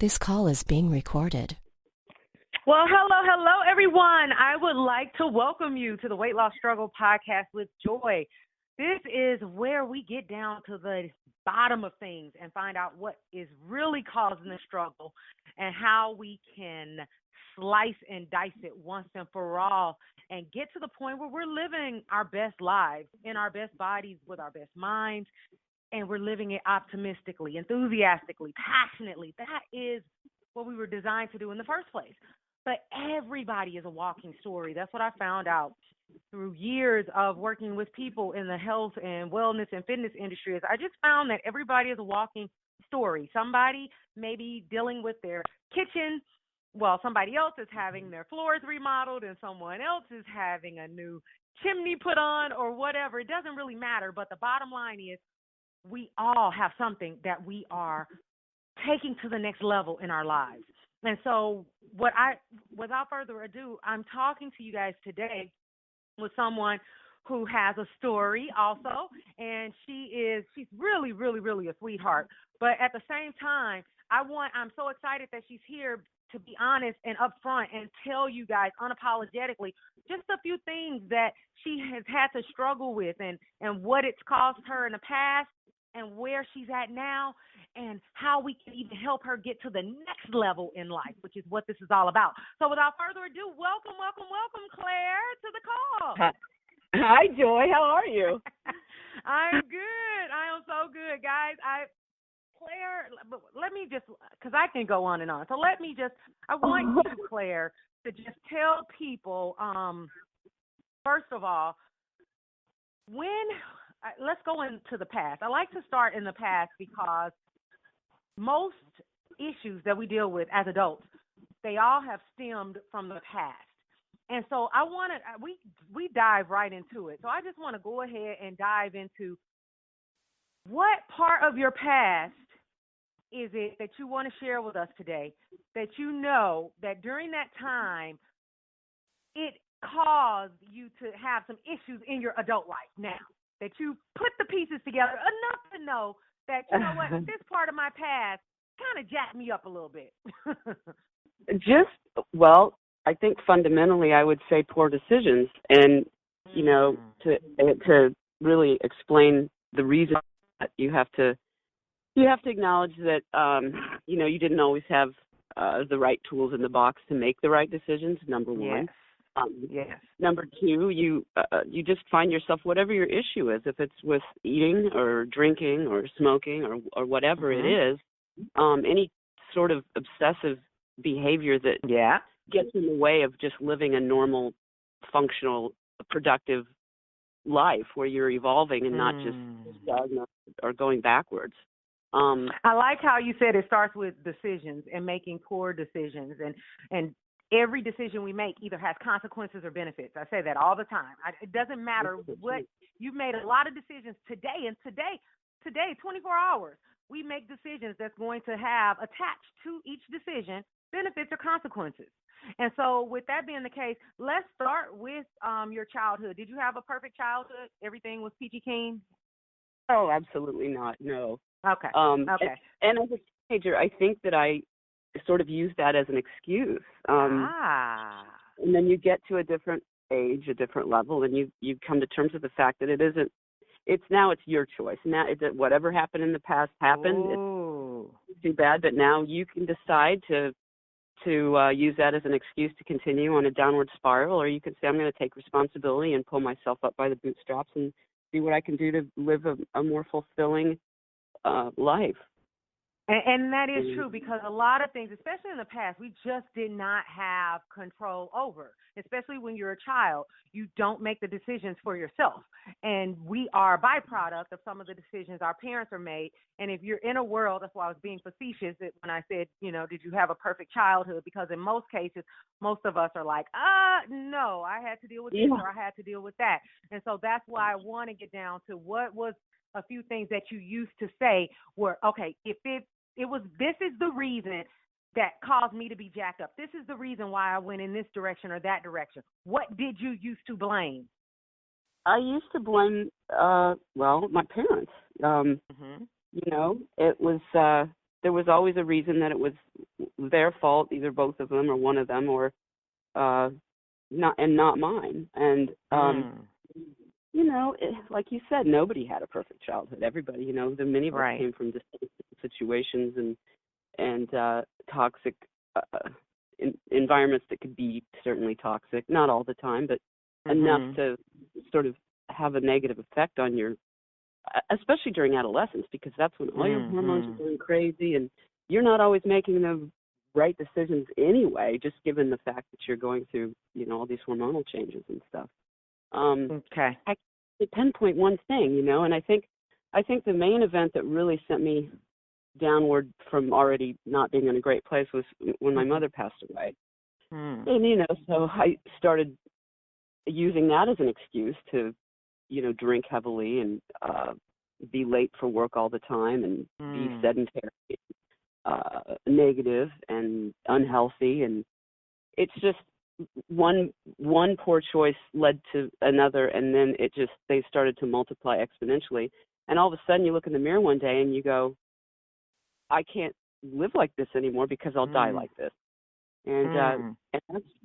This call is being recorded. Well, hello, everyone. I would like to welcome you to the Weight Loss Struggle Podcast with Joy. This is where we get down to the bottom of things and find out what is really causing the struggle and how we can slice and dice it once and for all and get to the point where we're living our best lives in our best bodies with our best minds, and we're living it optimistically, enthusiastically, passionately. That is what we were designed to do in the first place. But everybody is a walking story. That's what I found out through years of working with people in the health and wellness and fitness industry. Is I just found that everybody is a walking story. Somebody may be dealing with their kitchen, while somebody else is having their floors remodeled and someone else is having a new chimney put on or whatever. It doesn't really matter. But the bottom line is we all have something that we are taking to the next level in our lives. And so without further ado, I'm talking to you guys today with someone who has a story also, and she's really, really, really a sweetheart. But at the same time, I'm so excited that she's here to be honest and upfront and tell you guys unapologetically just a few things that she has had to struggle with and what it's caused her in the past and where she's at now, and how we can even help her get to the next level in life, which is what this is all about. So without further ado, welcome, Claire, to the call. Hi, Joy. How are you? I'm good. I am so good, guys. Claire, let me just, because I can go on and on. So I want you, Claire, to just tell people, first of all, let's go into the past. I like to start in the past because most issues that we deal with as adults, they all have stemmed from the past. And so we dive right into it. So I just want to go ahead and dive into what part of your past is it that you want to share with us today that you know that during that time it caused you to have some issues in your adult life now, that you put the pieces together enough to know that, you know what, this part of my past kind of jacked me up a little bit. I think fundamentally I would say poor decisions. And, you know, to really explain the reason that you have to acknowledge that, you didn't always have the right tools in the box to make the right decisions, number one. Yes. Number two, you just find yourself, whatever your issue is, if it's with eating or drinking or smoking or whatever it is, any sort of obsessive behavior that gets in the way of just living a normal, functional, productive life where you're evolving and not just stagnant or going backwards. I like how you said it starts with decisions and making poor decisions, and every decision we make either has consequences or benefits. I say that all the time. It doesn't matter what you've made. A lot of decisions today, 24 hours, we make decisions that's going to have attached to each decision benefits or consequences. And so with that being the case, let's start with your childhood. Did you have a perfect childhood? Everything was peachy keen? Oh, absolutely not. No. Okay. And as a teenager, I think that I sort of use that as an excuse. And then you get to a different age, a different level, and you come to terms with the fact that it's your choice. Now, whatever happened in the past happened. It's too bad, but now you can decide to use that as an excuse to continue on a downward spiral, or you can say, I'm going to take responsibility and pull myself up by the bootstraps and see what I can do to live a more fulfilling life. And that is true, because a lot of things, especially in the past, we just did not have control over. Especially when you're a child, you don't make the decisions for yourself. And we are a byproduct of some of the decisions our parents are made. And if you're in a world, that's why I was being facetious when I said, did you have a perfect childhood? Because in most cases, most of us are like, no, I had to deal with this or I had to deal with that. And so that's why I want to get down to what was a few things that you used to say were, okay, if this is the reason that caused me to be jacked up. This is the reason why I went in this direction or that direction. What did you used to blame? I used to blame, my parents. It was, there was always a reason that it was their fault, either both of them or one of them, or not mine. And like you said, nobody had a perfect childhood. Everybody, the many of us came from distinct situations and toxic environments that could be certainly toxic, not all the time, but enough to sort of have a negative effect on your, especially during adolescence, because that's when all your hormones are going crazy and you're not always making the right decisions anyway, just given the fact that you're going through, all these hormonal changes and stuff. I can't pinpoint one thing, and I think the main event that really sent me downward from already not being in a great place was when my mother passed away. And, so I started using that as an excuse to, drink heavily and be late for work all the time and be sedentary, negative and unhealthy. And it's just one poor choice led to another, and then they started to multiply exponentially. And all of a sudden you look in the mirror one day and you go, I can't live like this anymore because I'll die like this. And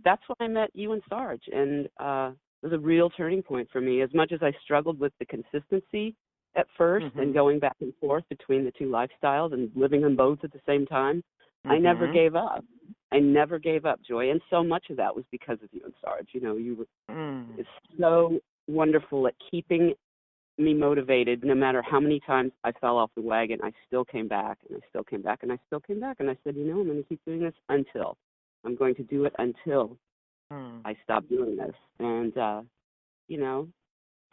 that's when I met you and Sarge, and it was a real turning point for me. As much as I struggled with the consistency at first and going back and forth between the two lifestyles and living them both at the same time, I never gave up. I never gave up, Joy, and so much of that was because of you and Sarge. You were so wonderful at keeping me motivated. No matter how many times I fell off the wagon, I still came back, and I still came back, and I still came back, and I said, I'm going to keep doing this until I'm going to do it until I stop doing this. And,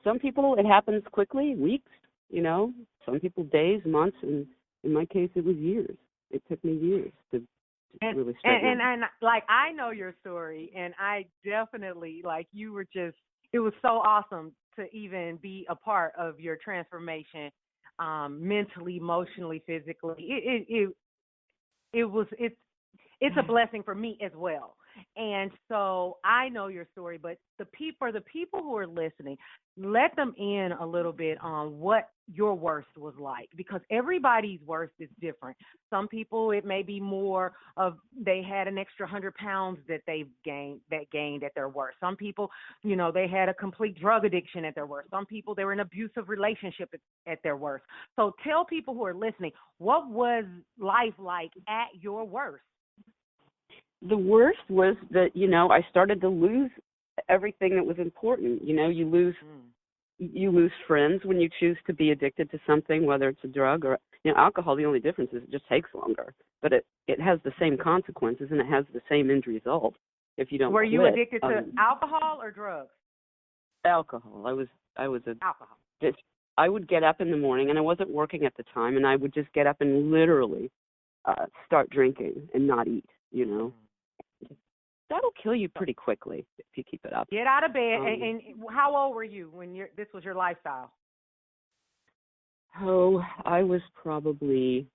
some people, it happens quickly, weeks, some people days, months, and in my case, it was years. It took me years to really straighten out. And like, I know your story, and I definitely, like, you were just, it was so awesome to even be a part of your transformation, mentally, emotionally, physically. It's a blessing for me as well. And so I know your story, but for the people who are listening, let them in a little bit on what your worst was like, because everybody's worst is different. Some people, it may be more of they had an extra 100 pounds that they've gained at their worst. Some people, they had a complete drug addiction at their worst. Some people, they were in an abusive relationship at their worst. So tell people who are listening, what was life like at your worst? The worst was that, I started to lose everything that was important. You lose friends when you choose to be addicted to something, whether it's a drug or, alcohol. The only difference is it just takes longer, but it has the same consequences and it has the same end result if you don't Were you quit. addicted to alcohol or drugs? Alcohol. I was alcohol. I would get up in the morning, and I wasn't working at the time, and I would just get up and literally start drinking and not eat, That'll kill you pretty quickly if you keep it up. Get out of bed. And how old were you when this was your lifestyle? Oh, I was probably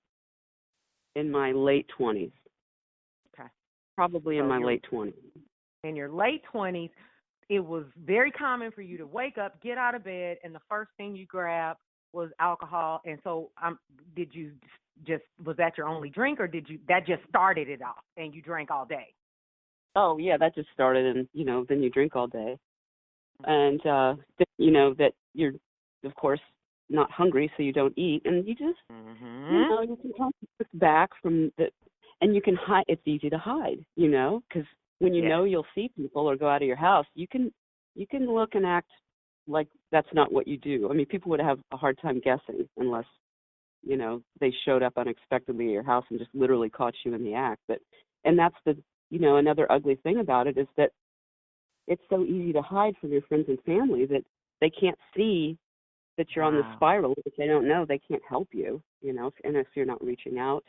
in my late 20s. Okay. Probably in my late 20s. In your late 20s, it was very common for you to wake up, get out of bed, and the first thing you grabbed was alcohol. And so was that your only drink, or that just started it off and you drank all day? Oh, yeah, that just started, and, then you drink all day. And, that you're, of course, not hungry, so you don't eat. And you just, you can kind of look back from and you can hide. It's easy to hide, because when know you'll see people or go out of your house, you can look and act like that's not what you do. I mean, people would have a hard time guessing unless, they showed up unexpectedly at your house and just literally caught you in the act. And that's another ugly thing about it is that it's so easy to hide from your friends and family that they can't see that you're on the spiral. If they don't know, they can't help you, and if you're not reaching out.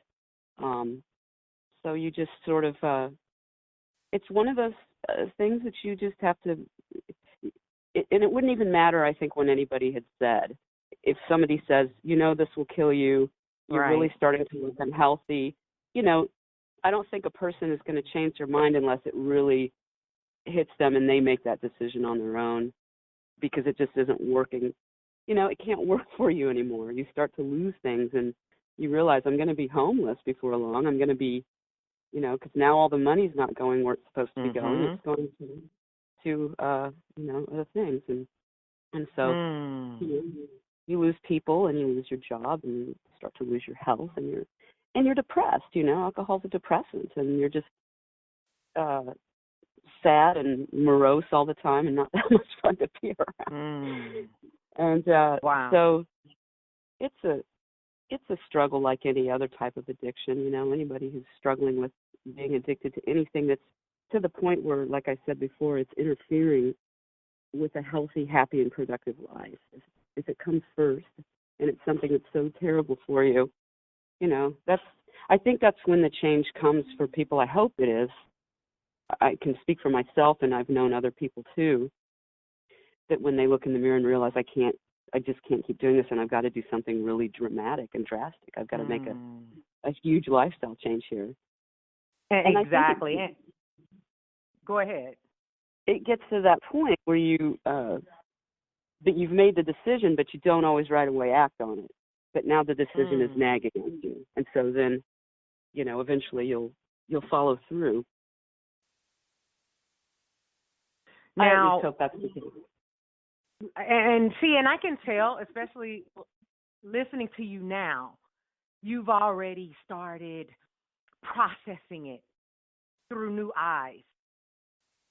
So you just sort of, it's one of those things that you just have to, and it wouldn't even matter, I think, when anybody had said, if somebody says, this will kill you, you're really starting to look unhealthy, I don't think a person is going to change their mind unless it really hits them and they make that decision on their own, because it just isn't working. It can't work for you anymore. You start to lose things and you realize, I'm going to be homeless before long. I'm going to be, because now all the money's not going where it's supposed to be going. Mm-hmm. It's going to other things. And so, you lose people and you lose your job and you start to lose your health and you're depressed. Alcohol's a depressant, and you're just sad and morose all the time and not that much fun to be around. And wow. So it's a struggle like any other type of addiction. Anybody who's struggling with being addicted to anything that's to the point where, like I said before, it's interfering with a healthy, happy, and productive life. If it comes first and it's something that's so terrible for you, I think that's when the change comes for people. I hope it is. I can speak for myself, and I've known other people too, that when they look in the mirror and realize I just can't keep doing this, and I've got to do something really dramatic and drastic. I've got to make a huge lifestyle change here. Exactly. Go ahead. It gets to that point where that you've made the decision, but you don't always right away act on it. But now the decision is nagging at you, and so then, eventually you'll follow through. Now, I at least hope that's the case. And see, and I can tell, especially listening to you now, you've already started processing it through new eyes,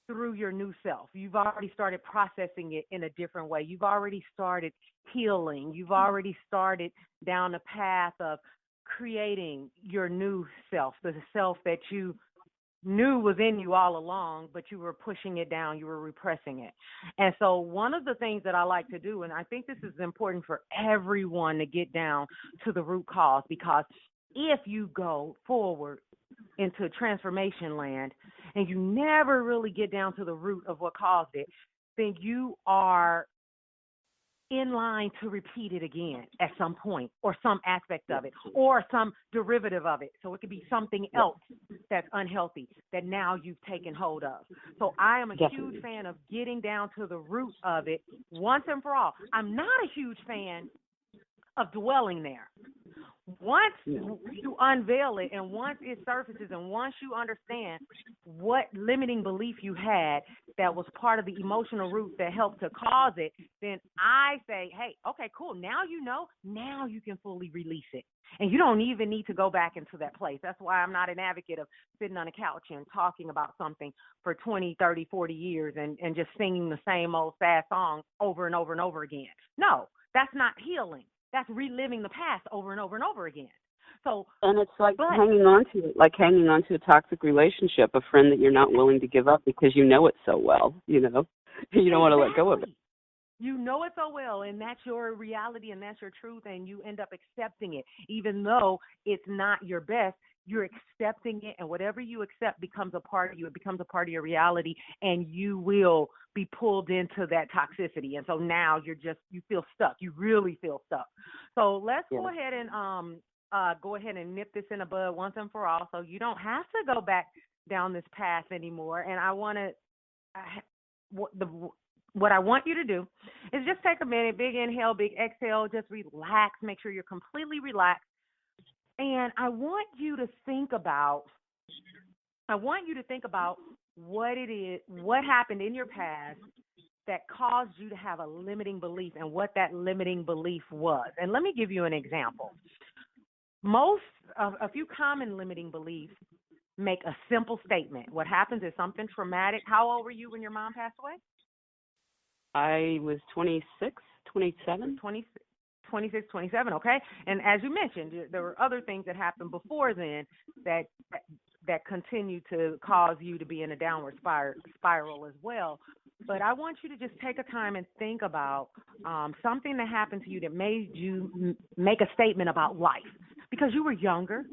through your new self. You've already started processing it in a different way. You've already started healing. You've already started down the path of creating your new self, the self that you knew was in you all along, but you were pushing it down, you were repressing it. And so one of the things that I like to do, and I think this is important for everyone to get down to the root cause, because if you go forward into transformation land and you never really get down to the root of what caused it, then you are in line to repeat it again at some point, or some aspect of it, or some derivative of it. So it could be something else that's unhealthy that now you've taken hold of. So I am a huge fan of getting down to the root of it once and for all. I'm not a huge fan of dwelling there. Once you unveil it, and once it surfaces, and once you understand what limiting belief you had that was part of the emotional root that helped to cause it, then I say, hey, okay, cool. Now now you can fully release it. And you don't even need to go back into that place. That's why I'm not an advocate of sitting on a couch and talking about something for 20, 30, 40 years and just singing the same old sad song over and over and over again. No, that's not healing. That's reliving the past over and over and over again. And it's like hanging on to it, like hanging on to a toxic relationship, a friend that you're not willing to give up because you know it so well, You don't want to let go of it. You know it so well, and that's your reality, and that's your truth, and you end up accepting it. Even though it's not your best, you're accepting it, and whatever you accept becomes a part of you. It becomes a part of your reality, and you will be pulled into that toxicity. And so now you feel stuck. You really feel stuck. So let's go ahead and nip this in the bud once and for all, so you don't have to go back down this path anymore. And I want to what I want you to do is just take a minute, big inhale, big exhale, just relax, make sure you're completely relaxed. And I want you to think about what it is, what happened in your past that caused you to have a limiting belief, and what that limiting belief was. And let me give you an example. A few common limiting beliefs make a simple statement. What happens is something traumatic. How old were you when your mom passed away? I was 26, 27. 26, 27, okay? And as you mentioned, there were other things that happened before then that continue to cause you to be in a downward spiral as well. But I want you to just take a time and think about something that happened to you that made you make a statement about life. Because you were younger,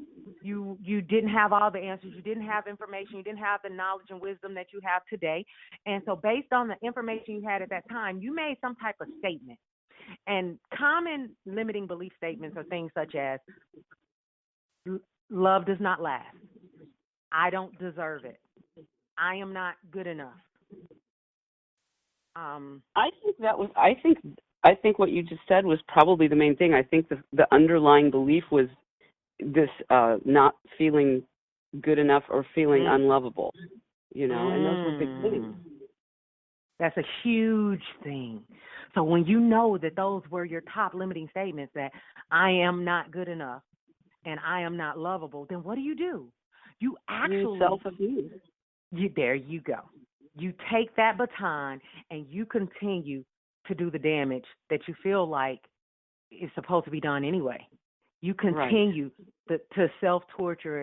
you didn't have all the answers, you didn't have information, you didn't have the knowledge and wisdom that you have today. And so based on the information you had at that time, you made some type of statement. And common limiting belief statements are things such as, love does not last. I don't deserve it. I am not good enough. I think what you just said was probably the main thing. I think the underlying belief was this not feeling good enough or feeling unlovable, and those were big things. That's a huge thing. So when you know that those were your top limiting statements, that I am not good enough and I am not lovable, then what do? You actually self-abuse. There you go. You take that baton and you continue to do the damage that you feel like is supposed to be done anyway. You continue to self-torture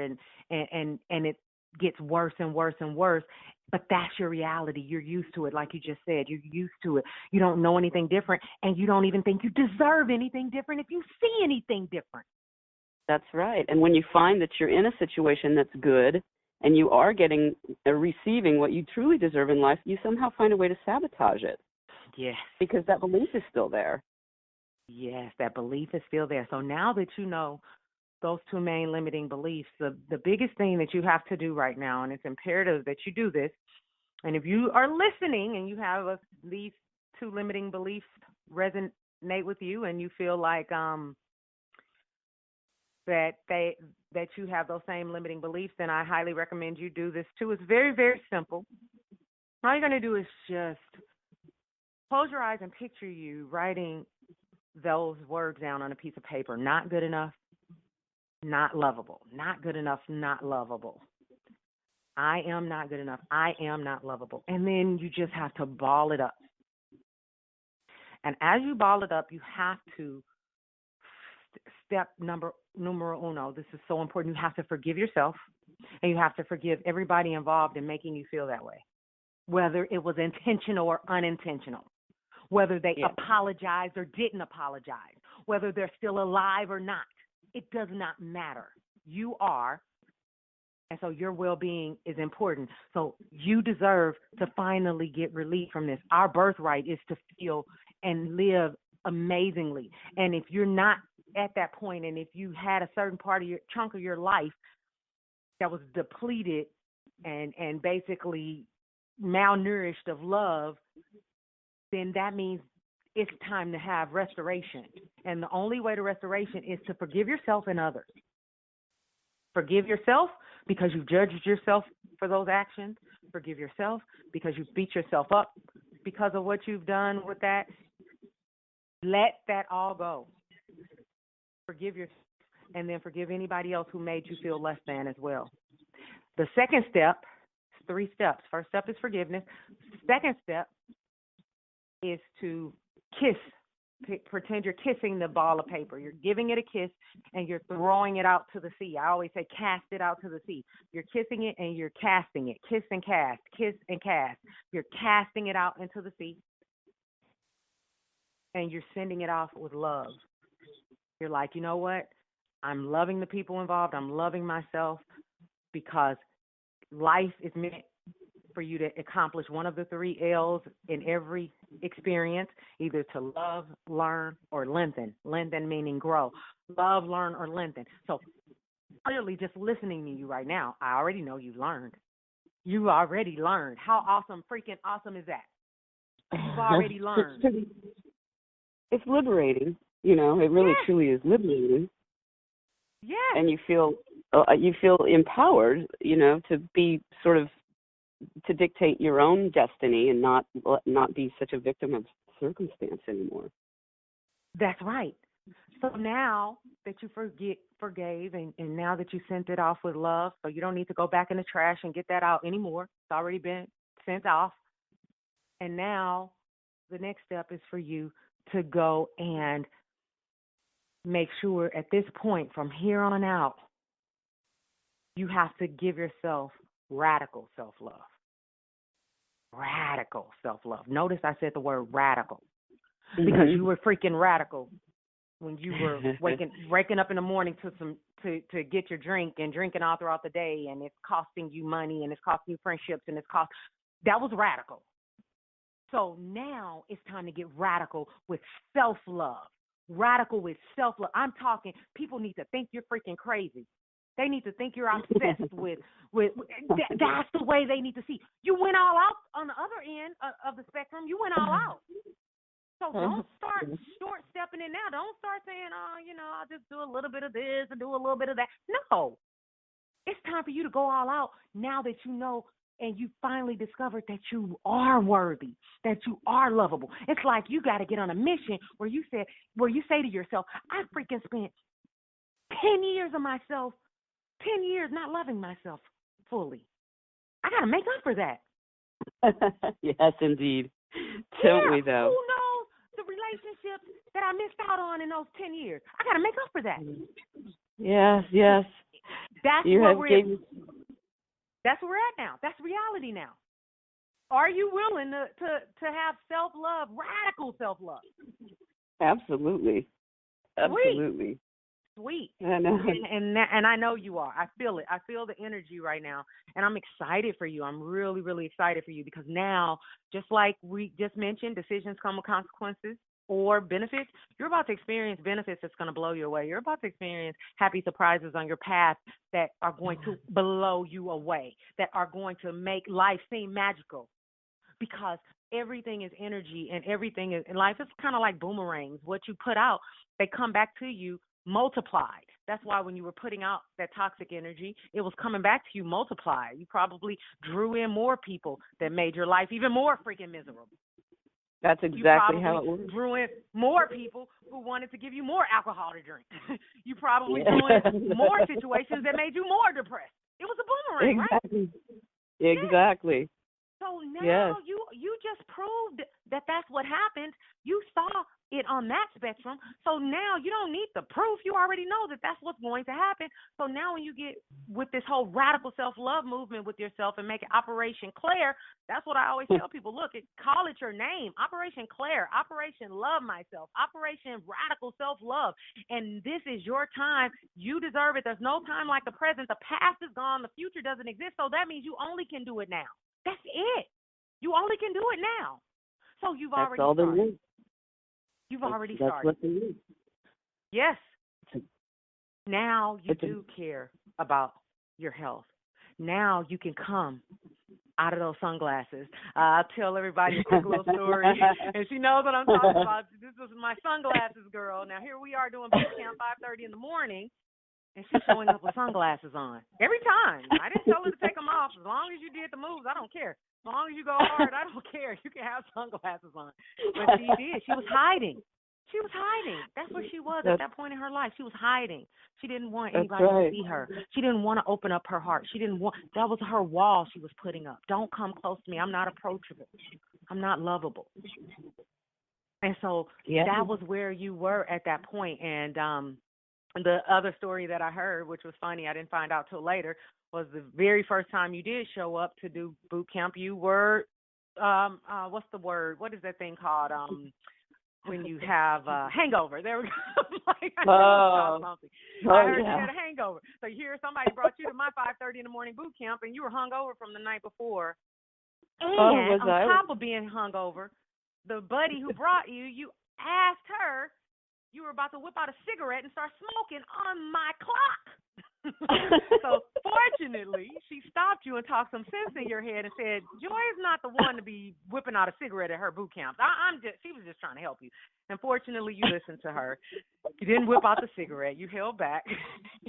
and it gets worse and worse and worse. But that's your reality. You're used to it, like you just said. You're used to it. You don't know anything different, and you don't even think you deserve anything different if you see anything different. That's right. And when you find that you're in a situation that's good and you are getting receiving what you truly deserve in life, you somehow find a way to sabotage it. Yes. Because that belief is still there. Yes, that belief is still there. So now that you know those two main limiting beliefs, the biggest thing that you have to do right now, and it's imperative that you do this, and if you are listening and you have these two limiting beliefs resonate with you and you feel like that you have those same limiting beliefs, then I highly recommend you do this too. It's very, very simple. All you're going to do is just close your eyes and picture you writing those words down on a piece of paper. Not good enough, not lovable. Not good enough, not lovable. I am not good enough. I am not lovable. And then you just have to ball it up. And as you ball it up, you have to, step numero uno, this is so important, you have to forgive yourself, and you have to forgive everybody involved in making you feel that way, whether it was intentional or unintentional, whether they apologized or didn't apologize, whether they're still alive or not. It does not matter. You are. And so your well-being is important. So you deserve to finally get relief from this. Our birthright is to feel and live amazingly. And if you're not at that point, and if you had a certain chunk of your life that was depleted and basically malnourished of love, then that means it's time to have restoration. And the only way to restoration is to forgive yourself and others. Forgive yourself because you judged yourself for those actions. Forgive yourself because you beat yourself up because of what you've done with that. Let that all go. Forgive yourself, and then forgive anybody else who made you feel less than as well. The second step, 3 steps. First step is forgiveness. Second step is to kiss. Pretend you're kissing the ball of paper. You're giving it a kiss, and you're throwing it out to the sea. I always say cast it out to the sea. You're kissing it, and you're casting it. Kiss and cast. Kiss and cast. You're casting it out into the sea, and you're sending it off with love. You're like, you know what? I'm loving the people involved. I'm loving myself, because life is meant for you to accomplish one of the 3 L's in every experience, either to love, learn, or lengthen. Lengthen meaning grow. Love, learn, or lengthen. So clearly just listening to you right now, I already know you've learned. You already learned. How awesome, freaking awesome is that? You've already learned. It's liberating. It really truly is liberating. Yes. And you feel empowered, to be sort of, to dictate your own destiny and not be such a victim of circumstance anymore. That's right. So now that you forgave and now that you sent it off with love, so you don't need to go back in the trash and get that out anymore. It's already been sent off. And now the next step is for you to go and make sure at this point, from here on out, you have to give yourself radical self-love. Radical self-love. Notice I said the word radical, because you were freaking radical when you were waking up in the morning to get your drink and drinking all throughout the day, and it's costing you money and it's costing you friendships and that was radical. So now it's time to get radical with self-love. Radical with self-love. I'm talking, people need to think you're freaking crazy. They need to think you're obsessed with that's the way they need to see. You went all out on the other end of the spectrum. You went all out. So don't start short-stepping it now. Don't start saying, I'll just do a little bit of this and do a little bit of that. No. It's time for you to go all out now that you know and you finally discovered that you are worthy, that you are lovable. It's like you got to get on a mission where you say to yourself, I freaking spent 10 years of myself, 10 years not loving myself fully. I got to make up for that. Yes, indeed. Don't we, though? Who knows the relationships that I missed out on in those 10 years? I got to make up for that. Yes, yes. That's what we're at. That's where we're at now. That's reality now. Are you willing to have self-love, radical self-love? Absolutely. Absolutely. Sweet. I know. And I know you are. I feel it. I feel the energy right now. And I'm excited for you. I'm really, really excited for you because now, just like we just mentioned, decisions come with consequences or benefits. You're about to experience benefits that's going to blow you away. You're about to experience happy surprises on your path that are going to blow you away, that are going to make life seem magical. Because everything is energy and everything is in life. It's kind of like boomerangs. What you put out, they come back to you multiplied. That's why when you were putting out that toxic energy, it was coming back to you multiplied. You probably drew in more people that made your life even more freaking miserable. That's exactly how it works. You probably drew in more people who wanted to give you more alcohol to drink. You probably drew in more situations that made you more depressed. It was a boomerang, exactly. Right? Exactly. So now you just proved that that's what happened. You saw it on that spectrum. So now you don't need the proof. You already know that that's what's going to happen. So now when you get with this whole radical self-love movement with yourself and make it Operation Claire, that's what I always tell people. Look, call it your name. Operation Claire, Operation Love Myself, Operation Radical Self-Love. And this is your time. You deserve it. There's no time like the present. The past is gone. The future doesn't exist. So that means you only can do it now. That's it. You only can do it now. So you've already started. You've already started. That's what they need. Yes. Now you do care about your health. Now you can come out of those sunglasses. I'll tell everybody a quick little story, and she knows what I'm talking about. This was my sunglasses girl. Now here we are doing bootcamp 5:30 in the morning, and she's showing up with sunglasses on every time. I didn't tell her to take them off. As long as you did the moves, I don't care. As long as you go hard, I don't care. You can have sunglasses on. But she did. She was hiding. She was hiding. That's where she was at that point in her life. She was hiding. She didn't want anybody to see her. She didn't want to open up her heart. That was her wall she was putting up. Don't come close to me. I'm not approachable. I'm not lovable. And so that was where you were at that point. And the other story that I heard, which was funny, I didn't find out till later, was the very first time you did show up to do boot camp, you were, what's the word? What is that thing called? When you have a hangover. There we go. I heard you had a hangover. So you hear somebody brought you to my 5:30 in the morning boot camp, and you were hungover from the night before. And on top of being hungover, the buddy who brought you, you asked her, you were about to whip out a cigarette and start smoking on my clock. So fortunately, she stopped you and talked some sense in your head and said, Joy is not the one to be whipping out a cigarette at her boot camp. She was just trying to help you. And fortunately, you listened to her. You didn't whip out the cigarette. You held back,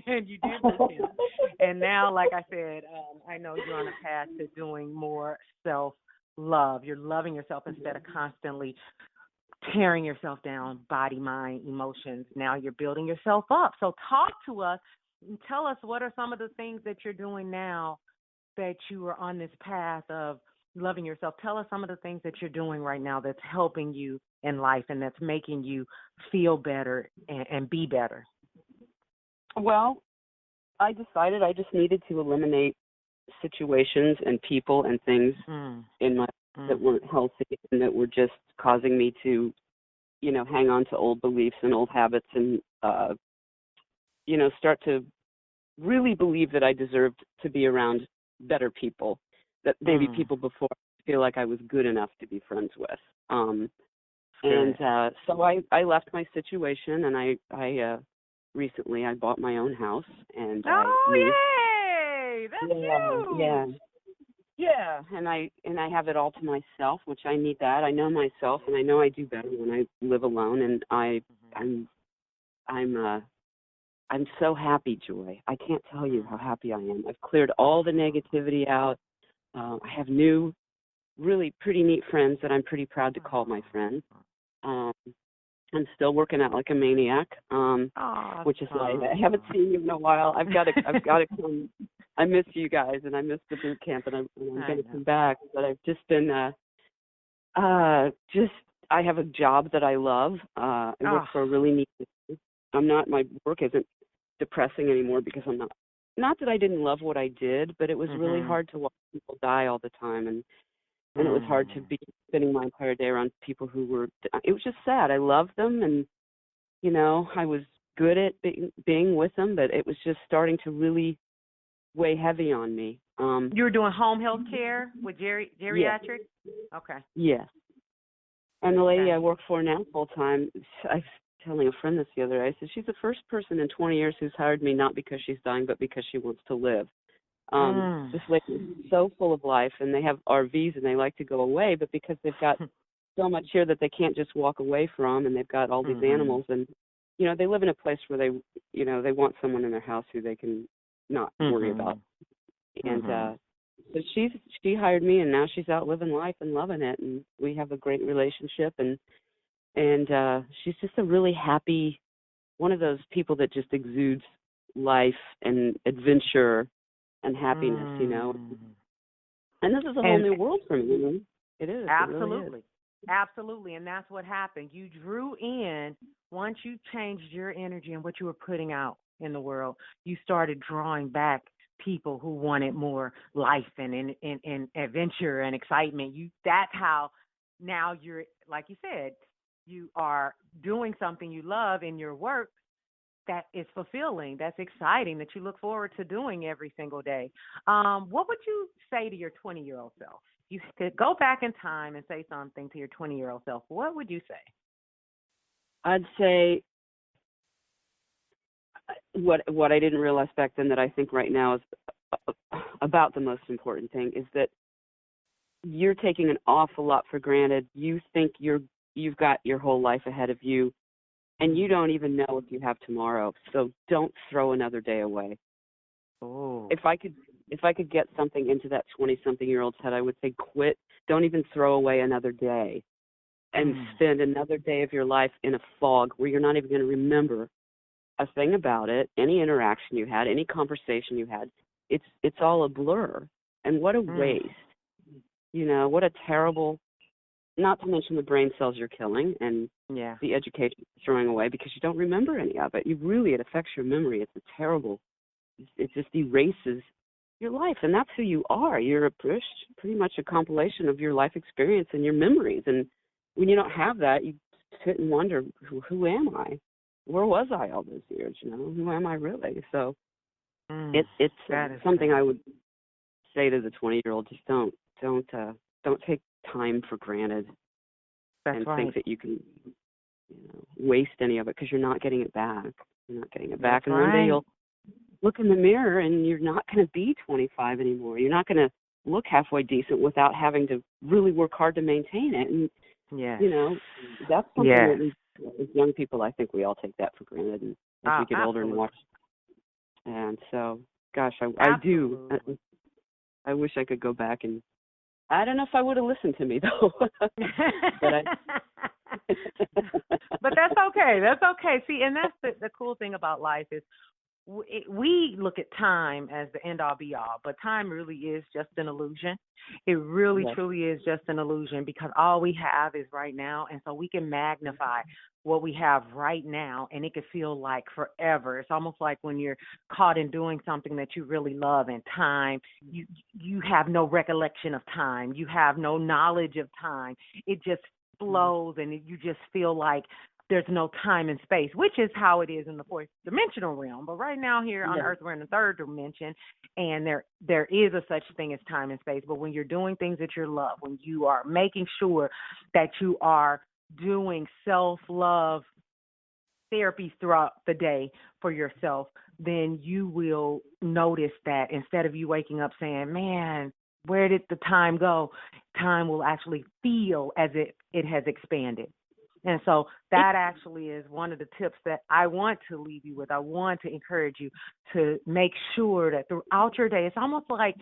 and you did boot camp. And now, like I said, I know you're on a path to doing more self-love. You're loving yourself instead of constantly tearing yourself down, body, mind, emotions. Now you're building yourself up. So talk to us and tell us what are some of the things that you're doing now that you are on this path of loving yourself. Tell us some of the things that you're doing right now that's helping you in life and that's making you feel better and be better. Well, I decided I just needed to eliminate situations and people and things in my that weren't healthy and that were just causing me to, hang on to old beliefs and old habits and, start to really believe that I deserved to be around better people, that maybe people before I feel like I was good enough to be friends with. So I left my situation, and I recently I bought my own house, and yay! That's huge. Yeah, and I have it all to myself, which I need that. I know myself, and I know I do better when I live alone, and I I'm so happy, Joy. I can't tell you how happy I am. I've cleared all the negativity out. I have new, really pretty neat friends that I'm pretty proud to call my friends. I'm still working out like a maniac, which is why I haven't seen you in a while. I've got to come. I miss you guys, and I miss the boot camp, and I'm going to come back. But I've just been I have a job that I love. I work for a really neat business. My work isn't depressing anymore because I'm not that I didn't love what I did, but it was really hard to watch people die all the time, and it was hard to be spending my entire day around people it was just sad. I loved them, and, I was good at being with them, but it was just starting to really weigh heavy on me. You were doing home health care with geriatric? Yes. Okay. Yes. And the lady I work for now full time, I was telling a friend this the other day, I said, she's the first person in 20 years who's hired me not because she's dying, but because she wants to live. This lady is so full of life, and they have RVs, and they like to go away, but because they've got so much here that they can't just walk away from, and they've got all these animals, and, they live in a place where they want someone in their house who they can not worry about. And so she hired me, and now she's out living life and loving it, and we have a great relationship, and she's just a really happy, one of those people that just exudes life and adventure and happiness, And this is a whole new world for me. It is. Absolutely. It really is. Absolutely. And that's what happened. You drew in, once you changed your energy and what you were putting out in the world, you started drawing back people who wanted more life and adventure and excitement. That's how now you're, like you said, you are doing something you love in your work that is fulfilling, that's exciting, that you look forward to doing every single day. What would you say to your 20-year-old self? You could go back in time and say something to your 20-year-old self. What would you say? I'd say what I didn't realize back then that I think right now is about the most important thing is that you're taking an awful lot for granted. You think you've got your whole life ahead of you, and you don't even know if you have tomorrow. So don't throw another day away. Oh. If I could get something into that 20-something-year-old's head, I would say quit. Don't even throw away another day, and spend another day of your life in a fog where you're not even going to remember a thing about it, any interaction you had, any conversation you had. It's all a blur. And what a waste. What a terrible, not to mention the brain cells you're killing and the education you're throwing away because you don't remember any of it. It affects your memory. It's a terrible, it just erases your life. And that's who you are. You're pretty much a compilation of your life experience and your memories. And when you don't have that, you sit and wonder, who am I? Where was I all those years? Who am I really? So it's something I would say to the 20-year-old: just don't take time for granted. That's right. Think that you can waste any of it because you're not getting it back. You're not getting it back, That's and one day you'll look in the mirror and you're not going to be 25 anymore. You're not going to look halfway decent without having to really work hard to maintain it. And that's something that as young people, I think we all take that for granted, and as we get older and watch. And so, gosh, I do. I wish I could go back, and I don't know if I would have listened to me though. But that's okay. That's okay. See, and that's the cool thing about life is we look at time as the end-all, be-all, but time really is just an illusion. It really, truly is just an illusion because all we have is right now, and so we can magnify what we have right now, and it can feel like forever. It's almost like when you're caught in doing something that you really love, and time, you have no recollection of time. You have no knowledge of time. It just flows, and you just feel like there's no time and space, which is how it is in the fourth dimensional realm. But right now here on Earth, we're in the third dimension, and there is a such thing as time and space. But when you're doing things that you love, when you are making sure that you are doing self-love therapy throughout the day for yourself, then you will notice that instead of you waking up saying, man, where did the time go? Time will actually feel as if it has expanded. And so that actually is one of the tips that I want to leave you with. I want to encourage you to make sure that throughout your day, it's almost like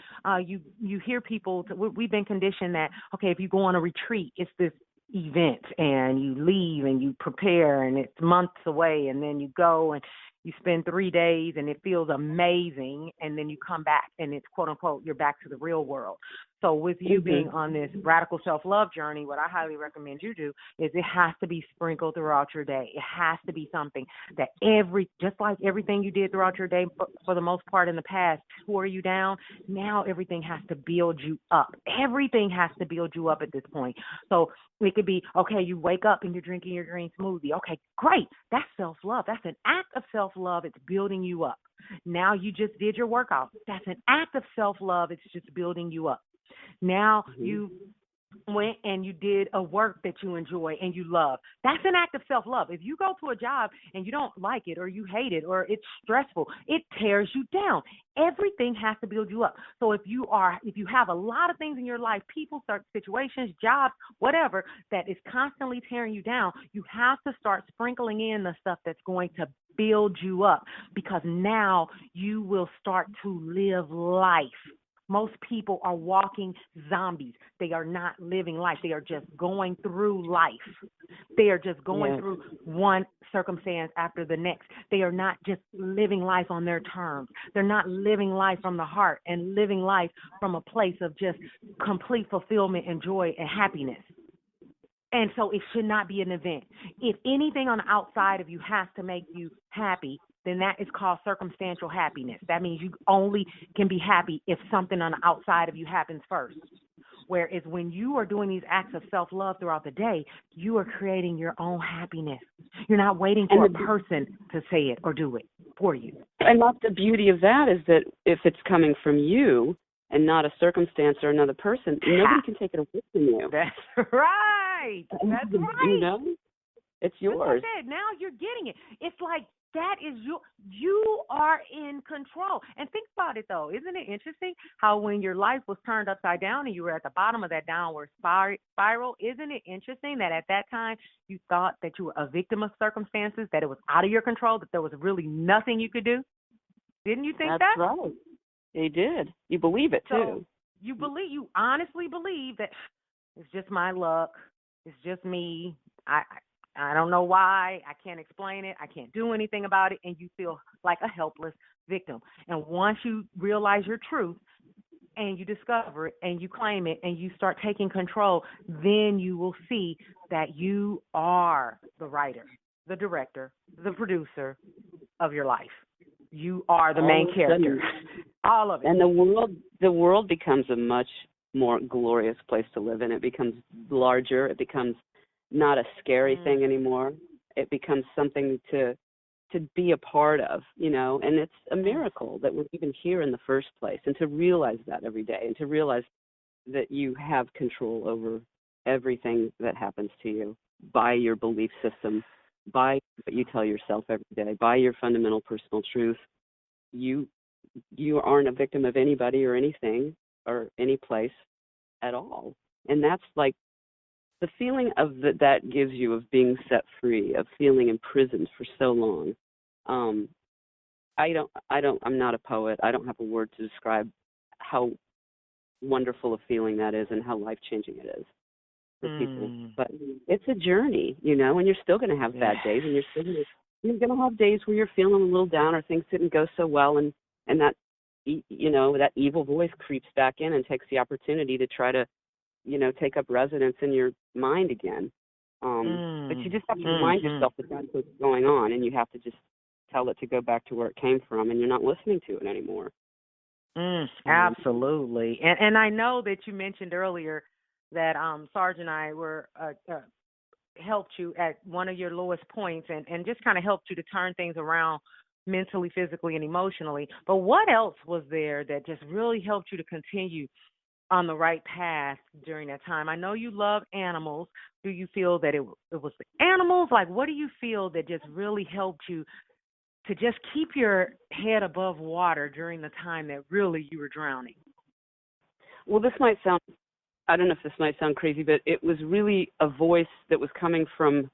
you hear people, we've been conditioned that, okay, if you go on a retreat, it's this event and you leave and you prepare and it's months away and then you go and you spend 3 days and it feels amazing, and then you come back and it's quote unquote you're back to the real world. So with you being on this radical self-love journey, what I highly recommend you do is it has to be sprinkled throughout your day. It has to be something that just like everything you did throughout your day for the most part in the past tore you down, now everything has to build you up. Everything has to build you up at this point. So it could be, okay, you wake up and you're drinking your green smoothie. Okay, great. That's self-love. That's an act of self-love. It's building you up. Now you just did your workout. That's an act of self-love. It's just building you up. Now you went and you did a work that you enjoy and you love. That's an act of self-love. If you go to a job and you don't like it or you hate it or it's stressful, it tears you down. Everything has to build you up. So if you have a lot of things in your life, people, situations, jobs, whatever, that is constantly tearing you down, you have to start sprinkling in the stuff that's going to build you up, because now you will start to live life. Most people are walking zombies. They are not living life. They are just going through life. They are just going through one circumstance after the next. They are not just living life on their terms. They're not living life from the heart and living life from a place of just complete fulfillment and joy and happiness. And so it should not be an event. If anything on the outside of you has to make you happy, then that is called circumstantial happiness. That means you only can be happy if something on the outside of you happens first. Whereas when you are doing these acts of self-love throughout the day, you are creating your own happiness. You're not waiting for a person to say it or do it for you. And that's the beauty of that, is that if it's coming from you and not a circumstance or another person, nobody can take it away from you. That's right. That's right. You know, it's yours. Like now you're getting it. It's like, that is you are in control. And think about it, though. Isn't it interesting how when your life was turned upside down and you were at the bottom of that downward spiral, isn't it interesting that at that time you thought that you were a victim of circumstances, that it was out of your control, that there was really nothing you could do? Didn't you think that? That's right. You did. You believe it, too. You honestly believe that it's just my luck. It's just me. I don't know why. I can't explain it. I can't do anything about it. And you feel like a helpless victim. And once you realize your truth and you discover it and you claim it and you start taking control, then you will see that you are the writer, the director, the producer of your life. You are the main character. All of it. And the world becomes a much more glorious place to live in. It becomes larger. It becomes not a scary thing anymore. It becomes something to be a part of, you know, and it's a miracle that we're even here in the first place, and to realize that every day, and to realize that you have control over everything that happens to you by your belief system, by what you tell yourself every day, by your fundamental personal truth. You aren't a victim of anybody or anything or any place at all. And that's like the feeling of that gives you of being set free, of feeling imprisoned for so long. I'm not a poet. I don't have a word to describe how wonderful a feeling that is and how life-changing it is for people. But it's a journey, you know, and you're still going to have bad days, and you're going to have days where you're feeling a little down or things didn't go so well, and that, you know, that evil voice creeps back in and takes the opportunity to try to, you know, take up residence in your mind again. But you just have to remind yourself that that's what's going on, and you have to just tell it to go back to where it came from, and you're not listening to it anymore. Absolutely. And I know that you mentioned earlier that Sarge and I were helped you at one of your lowest points and just kind of helped you to turn things around mentally, physically, and emotionally. But what else was there that just really helped you to continue on the right path during that time? I know you love animals. Do you feel that it was the animals? Like, what do you feel that just really helped you to just keep your head above water during the time that really you were drowning? Well, I don't know if this might sound crazy, but it was really a voice that was coming from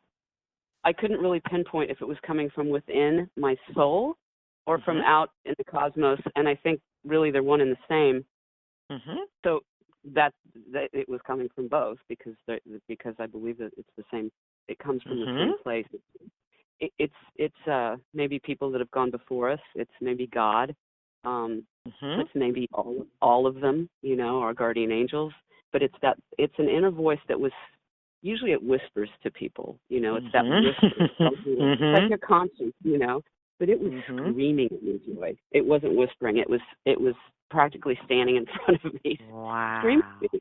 I couldn't really pinpoint if it was coming from within my soul or from out in the cosmos, and I think really they're one and the same. So that it was coming from both because I believe that it's the same. It comes from the same place. It's maybe people that have gone before us. It's maybe God. It's maybe all of them, you know, our guardian angels. But it's an inner voice that was, usually it whispers to people, you know, it's that whisper. It's like your conscience, you know. But it was screaming at me, Joy. It wasn't whispering. It was practically standing in front of me, screaming at me.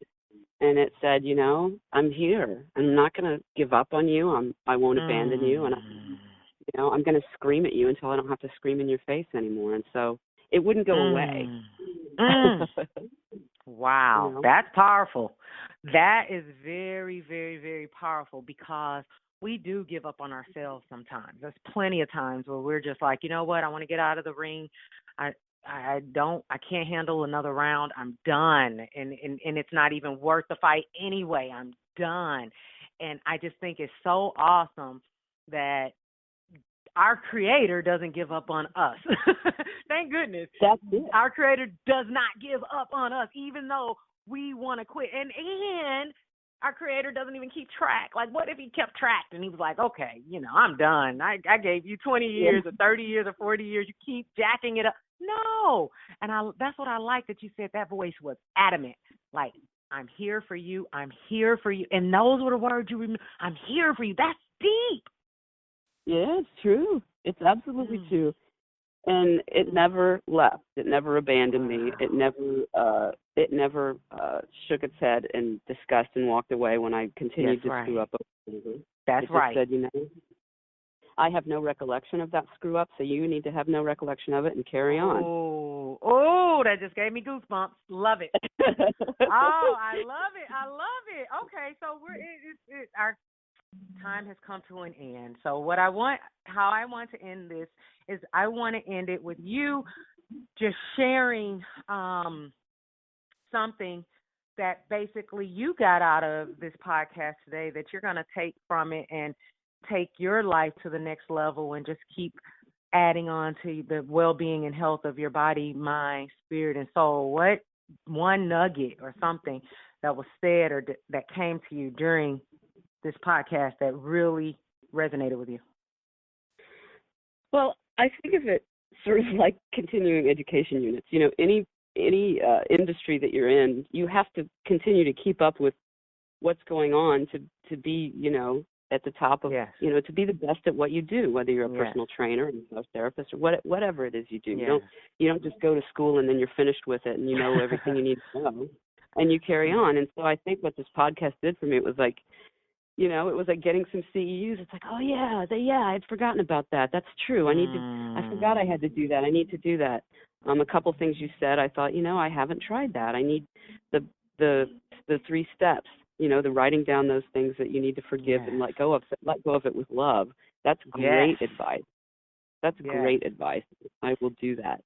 And it said, you know, I'm here. I'm not going to give up on you. I won't abandon you. And you know, I'm going to scream at you until I don't have to scream in your face anymore. And so it wouldn't go away. Wow, you know? That's powerful. That is very, very, very powerful because we do give up on ourselves sometimes. There's plenty of times where we're just like, you know what, I want to get out of the ring. I can't handle another round. I'm done. And it's not even worth the fight anyway. I'm done. And I just think it's so awesome that our Creator doesn't give up on us. Thank goodness. That's it. Our Creator does not give up on us, even though we want to quit. And our Creator doesn't even keep track. Like, what if He kept track and He was like, okay, you know, I'm done. I gave you 20 years or 30 years or 40 years. You keep jacking it up. No. And that's what I like that you said. That voice was adamant. Like, I'm here for you. I'm here for you. And those were the words you remember. I'm here for you. That's deep. Yeah, it's true. It's absolutely true. And it never left. It never abandoned me. It never shook its head in disgust and walked away when I continued to screw up. That's right. It said, you know, I have no recollection of that screw up, so you need to have no recollection of it and carry on. Oh, that just gave me goosebumps. Love it. I love it. I love it. Okay, so our time has come to an end. So how I want to end this is I want to end it with you just sharing something that basically you got out of this podcast today that you're going to take from it and take your life to the next level and just keep adding on to the well-being and health of your body, mind, spirit, and soul. What one nugget or something that was said or that came to you during this podcast that really resonated with you? Well, I think of it sort of like continuing education units. You know, any industry that you're in, you have to continue to keep up with what's going on to be, you know, at the top of, you know, to be the best at what you do, whether you're a personal trainer, a massage therapist, or whatever it is you do. You don't just go to school and then you're finished with it and you know everything you need to know and you carry on. And so I think what this podcast did for me, it was like, you know, it was like getting some CEUs. It's like, oh yeah, I'd forgotten about that. That's true. I forgot I had to do that. I need to do that. A couple things you said, I thought, you know, I haven't tried that. I need the 3 steps, you know, the writing down those things that you need to forgive and let go of it with love. That's great advice. That's great advice. I will do that.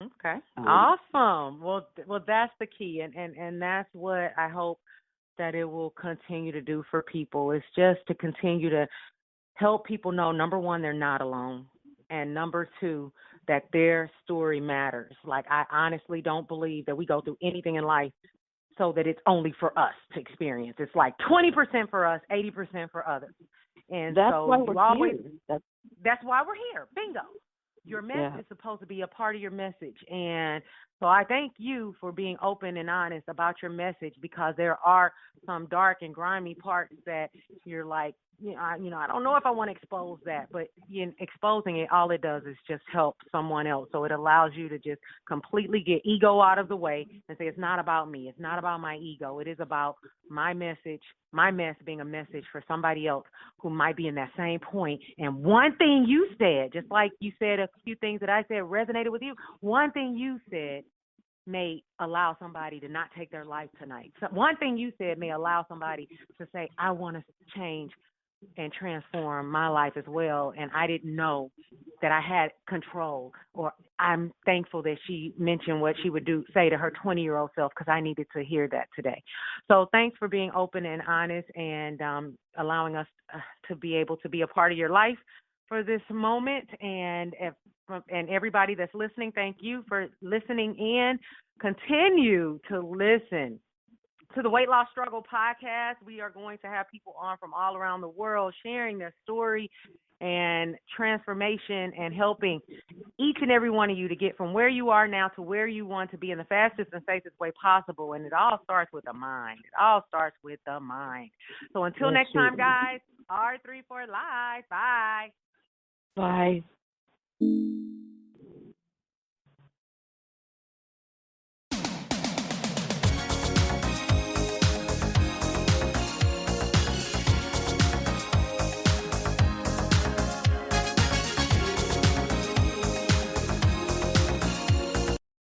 Okay. Awesome. Well, that's the key. And that's what I hope that it will continue to do for people. It's just to continue to help people know, number one, they're not alone. And number 2, that their story matters. Like, I honestly don't believe that we go through anything in life so that it's only for us to experience. It's like 20% for us, 80% for others. And that's so why we're here. That's why we're here. Bingo. Your message is supposed to be a part of your message. And so I thank you for being open and honest about your message, because there are some dark and grimy parts that you're like, I don't know if I want to expose that, but exposing it, all it does is just help someone else. So it allows you to just completely get ego out of the way and say, it's not about me. It's not about my ego. It is about my message, my mess being a message for somebody else who might be in that same point. And one thing you said, just like you said a few things that I said resonated with you, one thing you said may allow somebody to not take their life tonight. So one thing you said may allow somebody to say, I want to change and transform my life as well. And I didn't know that I had control, or I'm thankful that she mentioned what she would say to her 20-year-old self, because I needed to hear that today. So thanks for being open and honest, and allowing us to be able to be a part of your life for this moment. And everybody that's listening, thank you for listening in. Continue to listen to the Weight Loss Struggle podcast. We are going to have people on from all around the world sharing their story and transformation, and helping each and every one of you to get from where you are now to where you want to be in the fastest and safest way possible. And it all starts with the mind. It all starts with the mind. So until next time, guys, R34 Live. Bye. Bye.